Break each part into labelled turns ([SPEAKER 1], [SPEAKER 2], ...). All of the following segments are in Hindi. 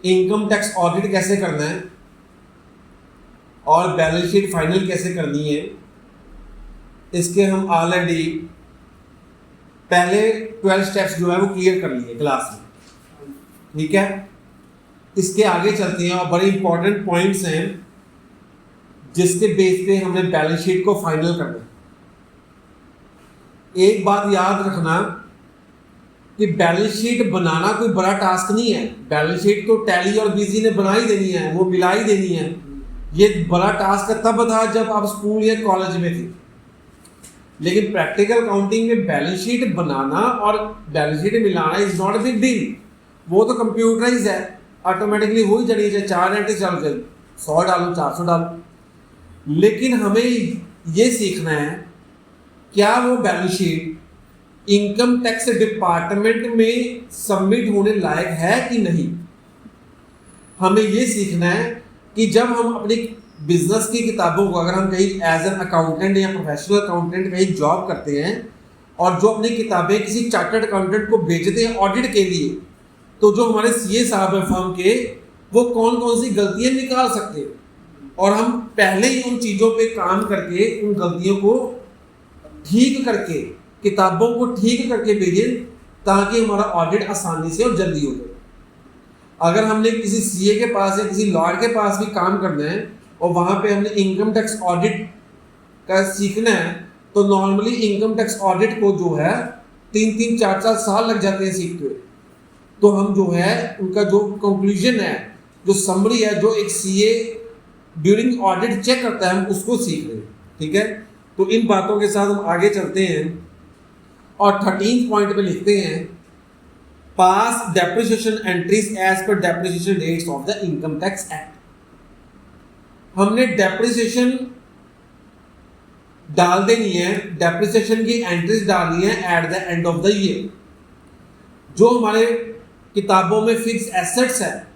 [SPEAKER 1] इनकम टैक्स ऑडिट कैसे करना है और बैलेंस शीट फाइनल कैसे करनी है, इसके हम ऑलरेडी पहले 12 स्टेप्स जो है वो क्लियर कर लिए क्लास में, ठीक है। इसके आगे चलते हैं और बड़े इंपॉर्टेंट पॉइंट्स हैं जिसके बेस पे हमने बैलेंस शीट को फाइनल करना है। एक बात याद रखना कि बैलेंस शीट बनाना कोई बड़ा टास्क नहीं है। बैलेंस शीट तो टैली और बीसी ने बना ही देनी है, वो मिला ही देनी है। ये बड़ा टास्क तब था जब आप स्कूल या कॉलेज में थे, लेकिन प्रैक्टिकल काउंटिंग में बैलेंस शीट बनाना और बैलेंस शीट मिलाना is not a big deal. वो तो कंप्यूटराइज है, ऑटोमेटिकली हो ही जानी है। 4 एंट्री चल जाए, 100 डालो 400 डालो। लेकिन हमें ये सीखना है क्या वो balance sheet income tax department में सबमिट होने लायक है कि नहीं। हमें ये सीखना है कि जब हम अपनी बिजनेस की किताबों को, अगर हम कहीं एज एन अकाउंटेंट या प्रोफेशनल अकाउंटेंट कहीं जॉब करते हैं और जो अपनी किताबें किसी चार्टर्ड अकाउंटेंट को भेजते हैं ऑडिट के लिए, तो जो हमारे सीए साहब है फर्म के, वो कौन कौन सी गलतियां निकाल सकते हैं और हम पहले ही उन चीज़ों पे काम करके उन गलतियों को ठीक करके, किताबों को ठीक करके भेजें ताकि हमारा ऑडिट आसानी से और जल्दी हो जाए। अगर हमने किसी सीए के पास या किसी लॉयर के पास भी काम करना है और वहाँ पे हमने इनकम टैक्स ऑडिट का सीखना है, तो नॉर्मली इनकम टैक्स ऑडिट को जो है 3-3, 4-4 साल लग जाते हैं सीखते हुए। तो हम जो है उनका जो कंक्लूजन है, जो समरी है, जो एक सीए ड्यूरिंग ऑडिट चेक करता है, हम उसको सीख रहे हैं, ठीक है। तो इन बातों के साथ हम आगे चलते हैं और 13 पॉइंट पे लिखते हैं pass depreciation entries as per depreciation rates of the income tax act. हमने डेप्रिसिएशन डाल देनी है, डेप्रिसिएशन की एंट्रीज डालनी है at the end of the year. जो हमारे किताबों में फिक्स एसेट्स है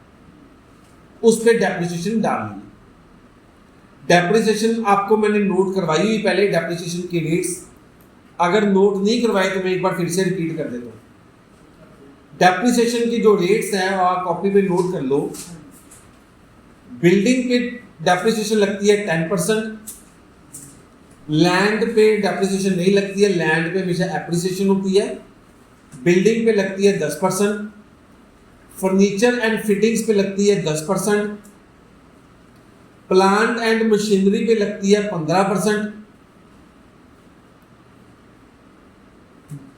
[SPEAKER 1] उस पर डेप्रिसिएशन डालनी है। डेप्रिसिएशन आपको मैंने नोट करवाई हुई पहले, डेप्रिसिएशन की रेट्स। अगर नोट नहीं करवाए तो मैं एक बार फिर से रिपीट कर देता हूँ। डेप्रिसिएशन की जो रेट्स हैं आप कॉपी पे नोट कर लो। बिल्डिंग पे डेप्रिसिएशन लगती है 10%। लैंड पे डेप्रिसिएशन नहीं लगती है, लैंड पे हमेशा एप्रिसिएशन होती है। बिल्डिंग पे लगती है 10%। फर्नीचर एंड फिटिंग्स पे लगती है 10%। प्लांट एंड मशीनरी पे लगती है 15%।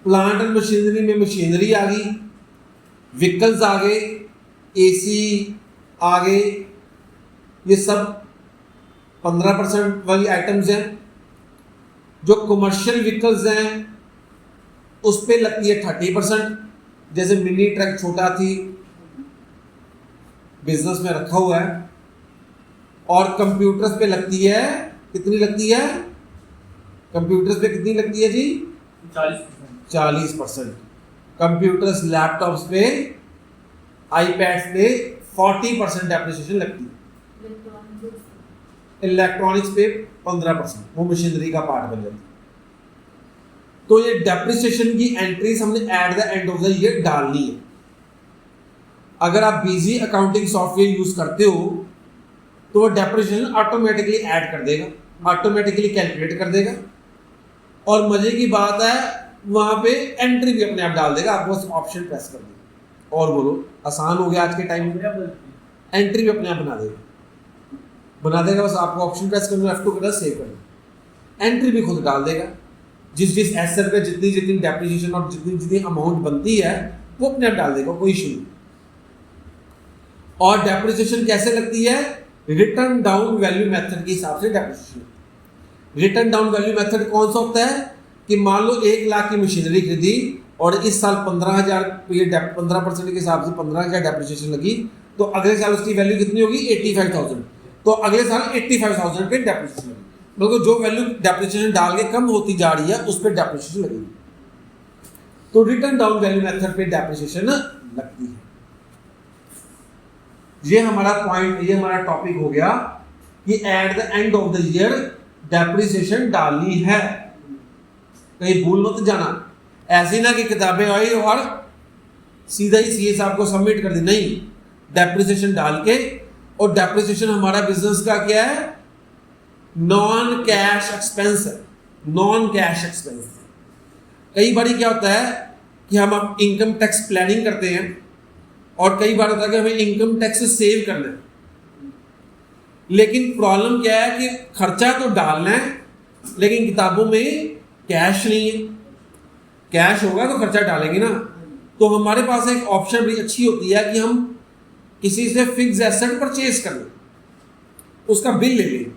[SPEAKER 1] प्लांट एंड मशीनरी में मशीनरी आ गई, व्हीकल्स आ गए, एसी आ गए, ये सब 15% वाली आइटम्स हैं। जो कमर्शियल व्हीकल्स हैं उस पे लगती है 30%। जैसे मिनी ट्रक छोटा थी, बिजनेस में रखा हुआ है। और कंप्यूटर्स पे लगती है, कितनी लगती है? कंप्यूटर्स पे कितनी लगती है जी? 40%। कंप्यूटर्स, लैपटॉप्स पे, आईपैड्स पे 40% डेप्रिसिएशन लगती है। इलेक्ट्रॉनिक्स पे 15%, वो मशीनरी का पार्ट बन जाती है। तो ये डेप्रिसिएशन की एंट्रीज हमने eight the end of the year डालनी है। अगर आप बिजी अकाउंटिंग सॉफ्टवेयर यूज करते हो तो वो डेप्रिसिएशन ऑटोमेटिकली ऐड कर देगा, ऑटोमेटिकली कैलकुलेट कर देगा। और मजे की बात है वहां पे एंट्री भी अपने आप डाल देगा, आपको बस ऑप्शन प्रेस कर देगा। और बोलो, आसान हो गया आज के टाइम में। एंट्री भी अपने आप बना देगा, बस आपको ऑप्शन प्रेस करना, F2 करना, सेव करना। एंट्री भी खुद डाल देगा। जिस एसेट पे जितनी डेप्रिसिएशन और जितनी अमाउंट बनती है वो अपने आप डाल देगा, कोई इशू नहीं। और डेप्रिसिएशन कैसे लगती है? रिटर्न डाउन वैल्यू मेथड के हिसाब से depreciation. Return down value method कौन सा होता है कि मान लो 1 लाख की मशीनरी खरीदी और इस साल 15,000 15% के हिसाब से 15,000 डेप्रिसिएशन लगी, तो अगले साल उसकी वैल्यू कितनी होगी? 85,000। तो अगले साल 85,000 पे डेप्रिसिएशन लगी। मतलब जो वैल्यू डेप्रिसिएशन डाल के कम होती जा रही है उस पर डेप्रिसिएशन लगेगी। तो रिटर्न डाउन वैल्यू मेथड पे डेप्रिसिएशन लगती है। ये हमारा पॉइंट, ये हमारा टॉपिक हो गया कि eight the end of the year depreciation डालनी है। कहीं भूल मत जाना। ऐसी ना कि किताबें आई और सीधा ही सीए साहब को सबमिट कर दी, नहीं। डेप्रिसिएशन डाल के, और डेप्रिसिएशन हमारा बिजनेस का क्या है, नॉन कैश एक्सपेंस है, नॉन कैश एक्सपेंस है। कई बार क्या होता है कि हम अब इनकम टैक्स प्लानिंग करते हैं, और कई बार होता है कि हमें इनकम टैक्स सेव करना है, लेकिन प्रॉब्लम क्या है कि खर्चा तो डालना है लेकिन किताबों में कैश नहीं है। कैश होगा तो खर्चा डालेंगे ना। तो हमारे पास एक ऑप्शन बड़ी अच्छी होती है कि हम किसी से फिक्स एसेट परचेज कर लें, उसका बिल ले लें,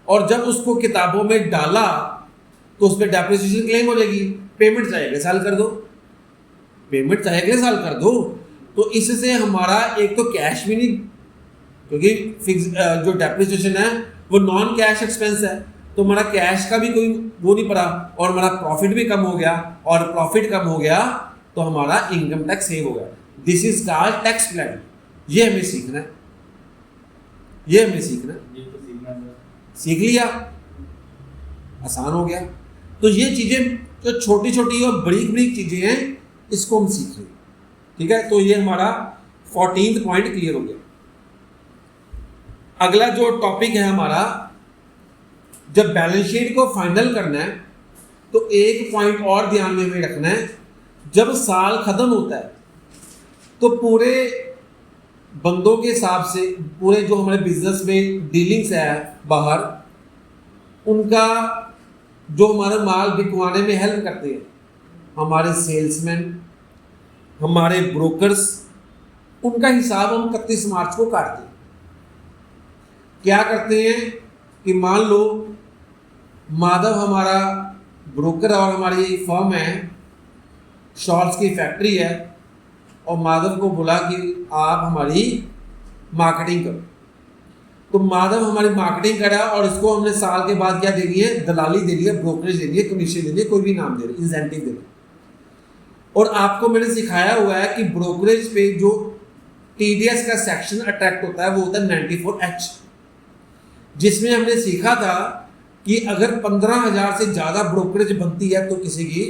[SPEAKER 1] और जब उसको किताबों में डाला तो उस पर डेप्रिसिएशन क्लेम हो जाएगी। पेमेंट चाहे अगले साल कर दो, पेमेंट चाहे अगले साल कर दो। तो इससे हमारा एक तो कैश भी नहीं, क्योंकि फिक्स जो डेप्रिसिएशन है वो नॉन कैश एक्सपेंस है, तो हमारा कैश का भी कोई वो नहीं पड़ा, और हमारा प्रॉफिट भी कम हो गया, और प्रॉफिट कम हो गया तो हमारा इनकम टैक्स सेव हो गया। This is called tax planning. ये हमें सीखना है, ये हमें सीखना है। सीख लिया, आसान हो गया। तो ये चीजें जो छोटी छोटी और बड़ी बड़ी चीजें हैं, इसको हम सीख रहे हैं। ठीक है, तो ये हमारा 14th पॉइंट क्लियर हो गया। अगला जो टॉपिक है हमारा, जब बैलेंस शीट को फाइनल करना है तो एक पॉइंट और ध्यान में हमें रखना है। जब साल खत्म होता है तो पूरे बंदों के हिसाब से, पूरे जो हमारे बिजनेस में डीलिंग्स है बाहर, उनका जो हमारा माल बिकवाने में हेल्प करते हैं, हमारे सेल्समैन, हमारे ब्रोकर्स, उनका हिसाब हम 31 मार्च को काटते हैं। क्या करते हैं कि मान लो माधव हमारा ब्रोकर और हमारी फर्म है, शॉर्ट्स की फैक्ट्री है, और माधव को बोला कि आप हमारी मार्केटिंग करो। तो माधव हमारी मार्केटिंग करा, और इसको हमने साल के बाद क्या दे दी है, दलाली दे दी है, ब्रोकरेज दे दी है, कमीशन दे दी है, कोई भी नाम दे रहे, इंसेंटिव दे रहे। और आपको मैंने सिखाया हुआ है कि ब्रोकरेज पे जो TDS का सेक्शन अट्रैक्ट होता है वो होता है 94H, जिसमें हमने सीखा था कि अगर 15,000 से ज्यादा ब्रोकरेज बनती है तो किसी की,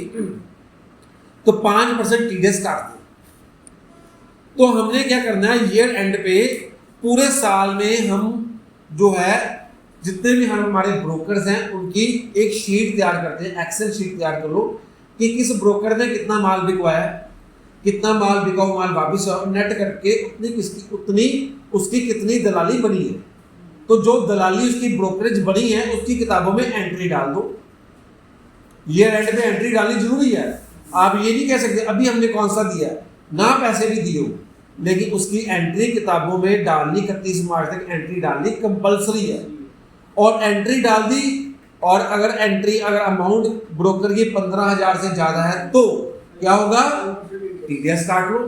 [SPEAKER 1] तो 5% TDS काट दे। तो हमने क्या करना है, ईयर एंड पे पूरे साल में हम जो है जितने भी हमारे ब्रोकर्स हैं उनकी एक शीट तैयार करते हैं, एक्सेल शीट तैयार कर लो कि किस ब्रोकर ने कितना माल बिकवाया, कितना माल बिका हुआ माल वापिस नेट करके उतनी उसकी कितनी दलाली बनी है। तो जो दलाली उसकी ब्रोकरेज बनी है उसकी किताबों में एंट्री डाल दो। ईयर एंड पे एंट्री डालनी जरूरी है। आप ये नहीं कह सकते अभी हमने कौन सा दिया, ना पैसे भी दिए हो, लेकिन उसकी एंट्री किताबों में डालनी, 31 मार्च तक एंट्री डालनी कंपलसरी है। और एंट्री डाल दी, और अगर अमाउंट ब्रोकर की 15,000 से ज्यादा है तो क्या होगा, TDS काट लो।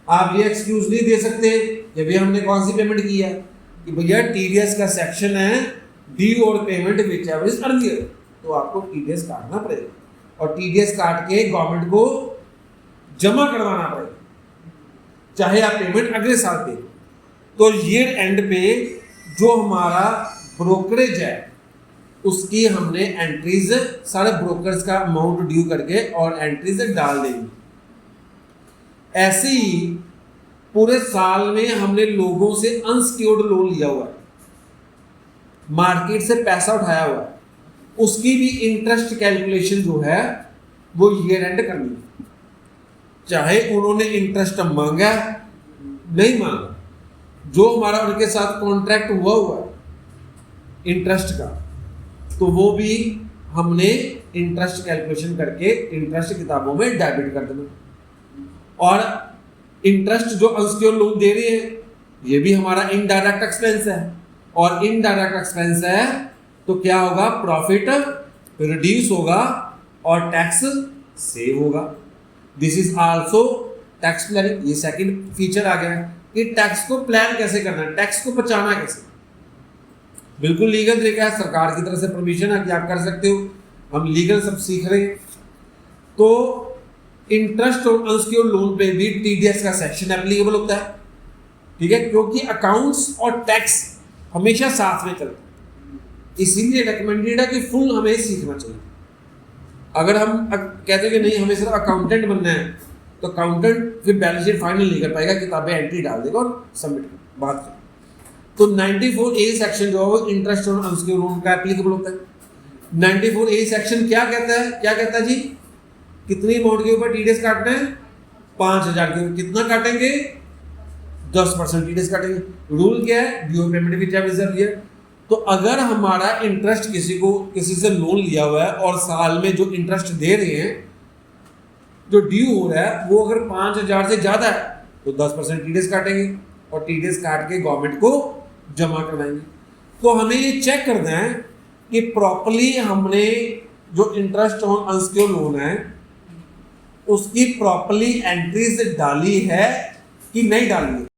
[SPEAKER 1] आप ये एक्सक्यूज नहीं दे सकते कि भैया हमने कौन सी पेमेंट की है, कि भैया TDS का सेक्शन है डी और payment which ever is earlier, तो आपको TDS काटना पड़ेगा, और TDS काट के गवर्नमेंट को जमा करवाना पड़ेगा, चाहे आप पेमेंट अगले साल दे। तो ईयर एंड पे जो हमारा ब्रोकरेज है उसकी हमने एंट्रीज सारे ब्रोकर्स का अमाउंट ड्यू करके और एंट्रीज डाल देंगे। ऐसे ही पूरे साल में हमने लोगों से अनसिक्योर्ड लोन लिया हुआ है, मार्केट से पैसा उठाया हुआ है, उसकी भी इंटरेस्ट कैलकुलेशन जो है वो ईयर एंड करनी है। चाहे उन्होंने इंटरेस्ट मांगा नहीं मांगा, जो हमारा उनके साथ कॉन्ट्रैक्ट हुआ है इंटरेस्ट का, तो वो भी हमने इंटरेस्ट कैलकुलेशन करके इंटरेस्ट किताबों में डेबिट कर देना। और इंटरेस्ट जो अनसिक्योर्ड लोन दे रहे हैं ये भी हमारा इनडायरेक्ट एक्सपेंस है, और इनडायरेक्ट एक्सपेंस है तो क्या होगा, प्रॉफिट रिड्यूस होगा और टैक्स सेव होगा। This is also tax planning. ये सेकंड फीचर आ गया कि टैक्स को प्लान कैसे करना है, टैक्स को बचाना कैसे। बिल्कुल लीगल तरीका है, सरकार की तरफ से परमिशन है कि आप कर सकते हो, हम लीगल सब सीख रहे हैं। तो इंटरेस्ट और अनसिक्योर्ड लोन पे भी TDS का सेक्शन एप्लीकेबल होता है, ठीक है, क्योंकि अकाउंट्स और टैक्स हमेशा साथ में चलते हैं। इसीलिए रिकमेंडेड है कि फुल हमें सीखना चाहिए। अगर हम कहते हैं कि नहीं हमें सिर्फ अकाउंटेंट बनना है तो अकाउंटेंट फिर बैलेंस शीट फाइनल नहीं कर पाएगा, किताबें एंट्री डाल देगा और सबमिट कर बात करें। तो 94A सेक्शन जो है वो इंटरेस्ट और अनसिक्योर्ड लोन का एप्लीकेबल होता है। 94A सेक्शन क्या कहता है, क्या कहता है जी, कितनी अमाउंट के ऊपर टीडीएस काटना है, 5000 के ऊपर कितना काटेंगे, 10% टीडीएस काटेंगे। रूल क्या है, due payment which have reserve year. तो अगर हमारा इंटरेस्ट किसी से लोन लिया हुआ है और साल में जो इंटरेस्ट दे रहे हैं, जो ड्यू हो रहा है, वो अगर 5000 से ज्यादा है तो 10% टीडीएस काटेंगे और टीडीएस काट के गवर्नमेंट को जमा करवाएंगे। तो हमें ये चेक करना है कि प्रॉपर्ली हमने जो इंटरेस्ट ऑन अनसिक्योर्ड लोन है उसकी प्रॉपर्ली एंट्रीज डाली है कि नहीं डाली है।